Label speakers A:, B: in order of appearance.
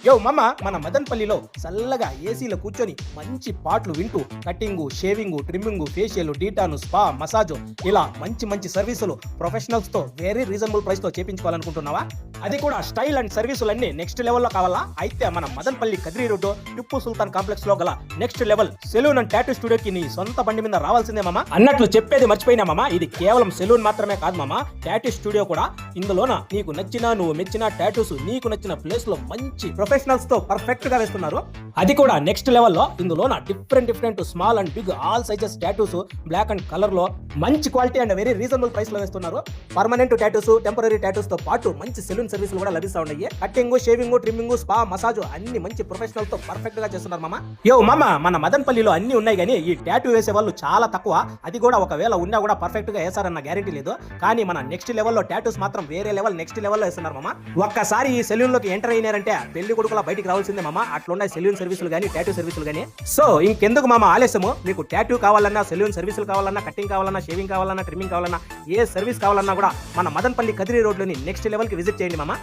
A: యో మమ్మ మన మదన్పల్లిలో చల్లగా ఏసీలో కూర్చొని మంచి పాటలు వింటూ cutting shaving trimming facial detan spa massage ఇలా మంచి మంచి సర్వీసులు ప్రొఫెషనల్స్ తో వెరీ రీజనబుల్ ప్రైస్ తో చేపించుకోవాలనుకుంటున్నావా? అది కూడా స్టైల్ అండ్ సర్వీసులన్నీ నెక్స్ట్ లెవెల్లో కావాలా? అయితే మన మదన్పల్లి కదిరి రోడ్డు టిప్పు సుల్తాన్ కాంప్లెక్స్ లో గల next level salon and tattoo స్టూడియోకి నీ సొంత బండి మీద రావాల్సిందే మామ. అన్నట్లు చెప్పేది మర్చిపోయినా మామ, ఇది కేవలం సెలూన్ మాత్రమే కాదు మామ, టాటూ స్టూడియో కూడా. ఇందులోన నీకు నచ్చిన నువ్వు మెచ్చిన టాటూస్ నీకు నచ్చిన ప్లేస్ లో మంచి ప్రొఫెషనల్స్ తో పర్ఫెక్ట్ గా వేస్తున్నారు. అది కూడా నెక్స్ట్ లెవెల్లో. ఇందులోన different small and big all sizes tattoos black and colour లో మంచి quality and very reasonable price లో వేస్తున్నారు. పర్మనెంట్ టాటూస్ టెంపరీ టాటూస్ తో పాటు మంచి సెలూన్ సర్వీసులు కూడా లభిస్తా ఉన్నాయి. Cutting shaving trimming spa massage అన్ని మంచి ప్రొఫెషనల్ తో పర్ఫెక్ట్ గా చేస్తున్నారు మామ. యో మామ, మన మదన్పల్లిలో అన్ని ఉన్నాయి కానీ ఈ టాటూ వేసే వాళ్ళు చాలా తక్కువ. అది కూడా ఒకవేళ ఉన్నా కూడా పర్ఫెక్ట్ గా వేసారన్న గ్యారెంటీ లేదు. కానీ మన నెక్స్ట్ లెవెల్లో టాటూస్ మాత్రం వేరే లెవెల్ నెక్స్ట్ లెవెల్లో వేస్తున్నారు మామ. ఒక్కసారి ఈ సెలూన్ లోకి ఎంటర్ అయినారంటే పెళ్లి కొడుకులా బయటికి రావాల్సిందే మామ. అట్లున్నాయి సెలూన్ సర్వీసులు కానీ టాటూ సర్వీసులు కానీ. సో ఇంకెందుకు మామ ఆలస్యము? మీకు టాటూ కావాలన్నా సెలూన్ సర్వీసులు కావాలన్నా కటింగ్ కావాలన్నా షేవింగ్ కావాలన్నా ట్రిమ్మింగ్ కావాలన్నా ఏ సర్వీస్ కావాలన్నా కూడా మన మదన్పల్లి కదిరి రోడ్లోని నెక్స్ట్ లెవెల్ కి విజిట్ చేయండి మామ.